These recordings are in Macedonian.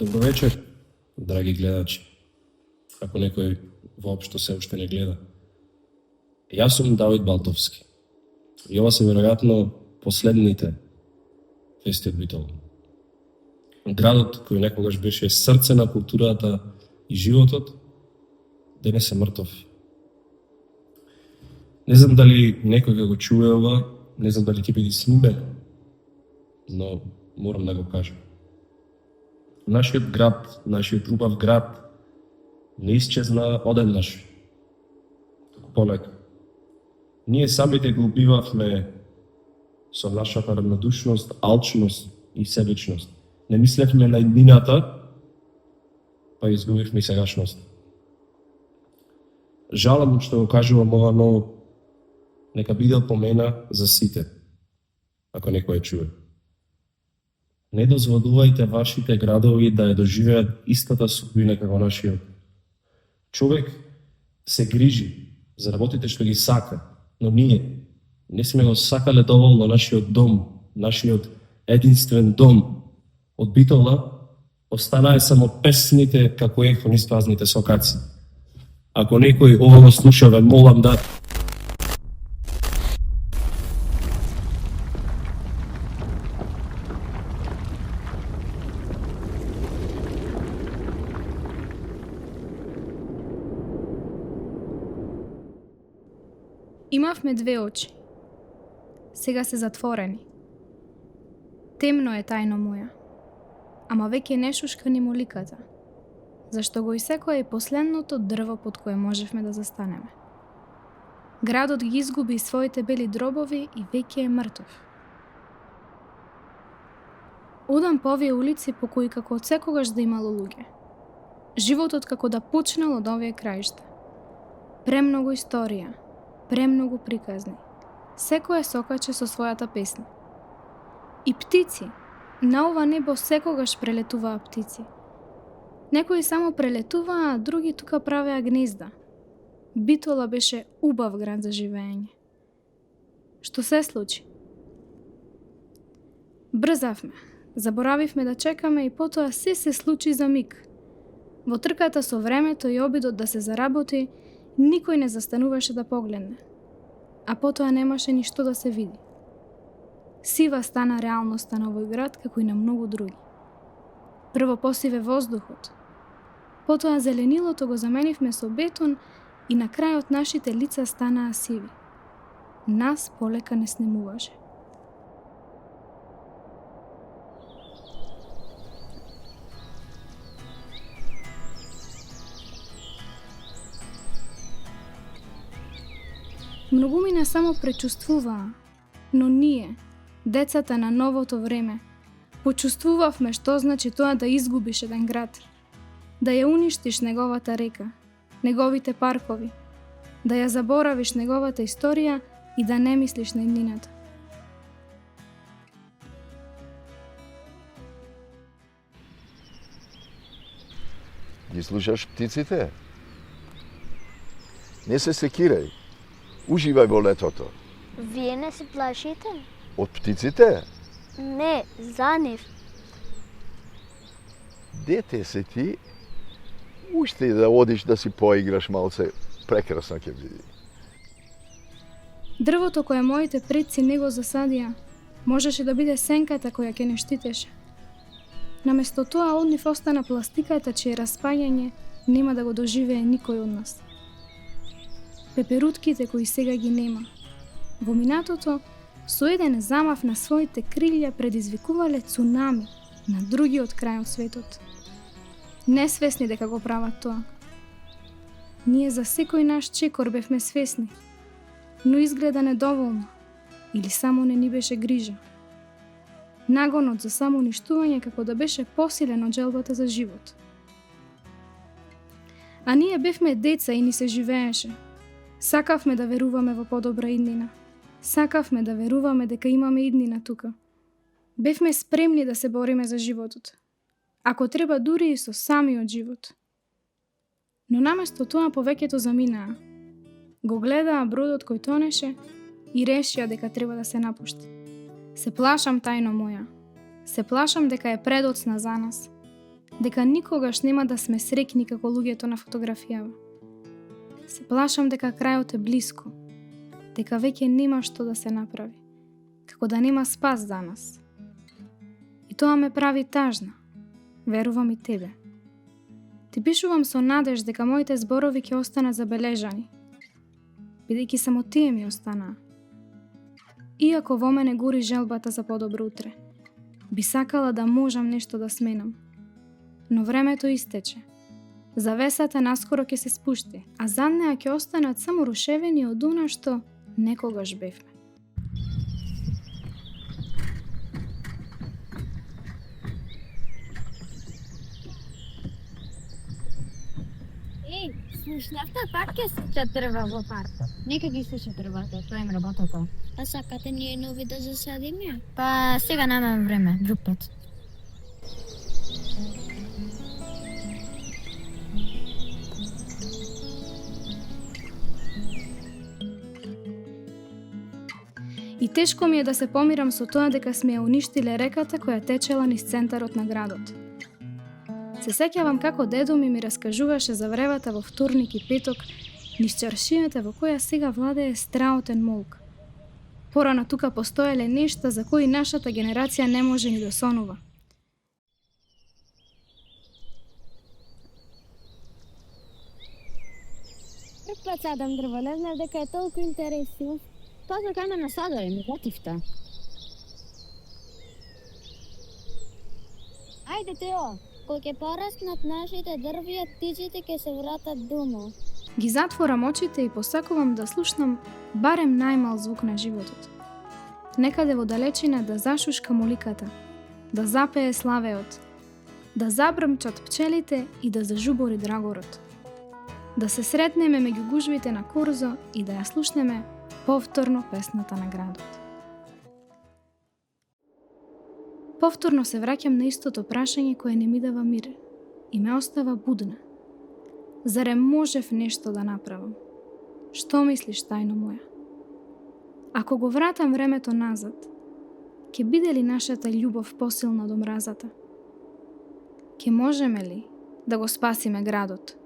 Добро вечер, драги гледачи. Ако некој воопшто се уште не гледа. Јас сум Давид Балтовски. И ова се веројатно последните вести од Битола. Градот кој некогаш беше срце на културата и животот, денес е мртов. Не знам дали некој ќе го чуе ова, не знам дали ќе биде снимен, но морам да го кажам. Нашиот град, нашиот убав град, не исчезна одеднаш, туку полека. Ние самите го убивавме со нашата равнодушност, алчност и себичност. Не мислевме на иднината, па изгубивме и сегашност. Жалам што го кажувам ова, но нека биде опомена за сите, ако некој чуе. Не дозволувајте вашите градови да ја доживеат истата судбина како нашиот. Човек се грижи за работите што ги сака, но ние не сме го сакале доволно нашиот дом, нашиот единствен дом. Од Битола останаа само песните како ехо низ празните сокаци. Ако некој ова го слуша, ве молам да Имавме две очи. Сега се затворени. Темно е тајно моја. Ама веќе не шушка ни моликата. Зашто го исекоа и последното дрво под кое можевме да застанеме. Градот ги изгуби своите бели дробови и веќе е мртов. Одам по овие улици по кои како од секогаш да имало луѓе. Животот како да почнал од овие краишта. Премногу историја, премногу приказни. Секој е сокаче со својата песна. И птици, на ова небо секогаш прелетуваа птици. Некои само прелетуваа, а други тука правеа гнезда. Битола беше убав град за живење. Што се случи? Брзавме, заборавивме да чекаме и потоа се случи за миг. Во трката со времето и обидот да се заработи, никој не застануваше да погледне. А потоа немаше ништо да се види. Сива стана реалноста на овој град, како и на многу други. Прво посиве воздухот. Потоа зеленилото го заменивме со бетон и на крајот нашите лица станаа сиви. Нас полека не снемуваше. Многумина само пречувствуваа, но ние, децата на новото време, почувствувавме што значи тоа да изгубиш еден град, да ја уништиш неговата река, неговите паркови, да ја заборавиш неговата историја и да не мислиш на иднината. Ги слушаш птиците? Не се секирај. Уживај во летото. Вие не се плашите? Од птиците? Не, за нив. Дете се ти, уште и да одиш да си поиграш малце, прекрасно ќе биде. Дрвото кое моите предци не го засадија, можеше да биде сенката која ќе не штитеше. Наместо тоа од нив остана пластиката чие распаѓање нема да го доживее никој од нас. Пеперутките кои сега ги нема. Во минатото, со еден замав на своите крилја предизвикувале цунами на другиот крај од светот. Несвесни дека го прават тоа. Ние за секој наш чекор бевме свесни, но изгледа недоволно, или само не ни беше грижа. Нагонот за самоуништување како да беше посилен од желбата за живот. А ние бевме деца и ни се живееше. Сакавме да веруваме во подобра иднина. Сакавме да веруваме дека имаме иднина тука. Бевме спремни да се бориме за животот. Ако треба дури и со самиот живот. Но наместо тоа повеќето заминаа. Го гледаа бродот кој тонеше и решија дека треба да се напушти. Се плашам тајно моја. Се плашам дека е предоцна за нас. дека никогаш нема да сме среќни како луѓето на фотографијава. Се плашам дека крајот е блиско, дека веќе нема што да се направи, како да нема спас за нас. И тоа ме прави тажна, верувам и тебе. Ти пишувам со надеж дека моите зборови ќе останат забележани, бидејќи само тие ми останаа. Иако во мене гури желбата за подобро утре, би сакала да можам нешто да сменам. Но времето истече. Завесата наскоро ќе се спушти, а зад неа ќе останат само рушевини од она што некогаш бевме. Слушнавте, пак ќе се дрва во паркот. Нека ги слуша дрвата, тоа им работата. А сакате ние нови да засадиме? Па сега немам време, друг пат. И тешко ми е да се помирам со тоа дека сме ја уништиле реката која течела низ центарот на градот. Се сеќавам како дедо ми раскажуваше за вревата во вторник и петок низ чаршијата во која сега владее страотен молк. Порано тука постоеле нешта за кои нашата генерација не може ни да сонува. Прв пат садам дрво, не знам дека е толку интересно. Тоа за кај на садови, ми готивте. Ајде Тео, кога ќе пораснат нашите дрвја, птиците ќе се вратат дома. Ги затворам очите и посакувам да слушнам барем најмал звук на животот. Некаде во далечина да зашушка моликата, да запее славеот, да забрмчат пчелите и да зажубори драгорот. Да се сретнеме меѓу гужвите на Корзо и да ја слушнеме повторно песната на градот. Повторно се враќам на истото прашање кое не ми дава мир и ме остава будна. Зарем можев нешто да направам? Што мислиш, тајно моја? Ако го вратам времето назад, ќе биде ли нашата љубов посилна од омразата? Ќе можеме ли да го спасиме градот?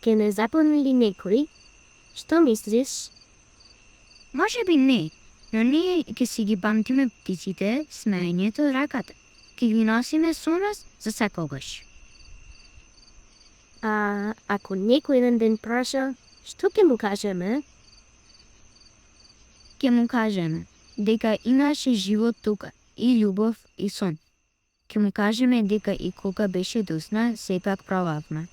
Ке не запомни ли некој? Што мислиш? Може би не, но ние ќе си ги памтиме птиците, смеењето, раката. Ќе ги носиме со нас за секогаш. А ако некој еден ден праша, што ќе му кажеме? Ќе му кажеме дека имаше живот тука, и љубов, и сон. Ќе му кажеме дека и кога беше досна, сепак пробавме.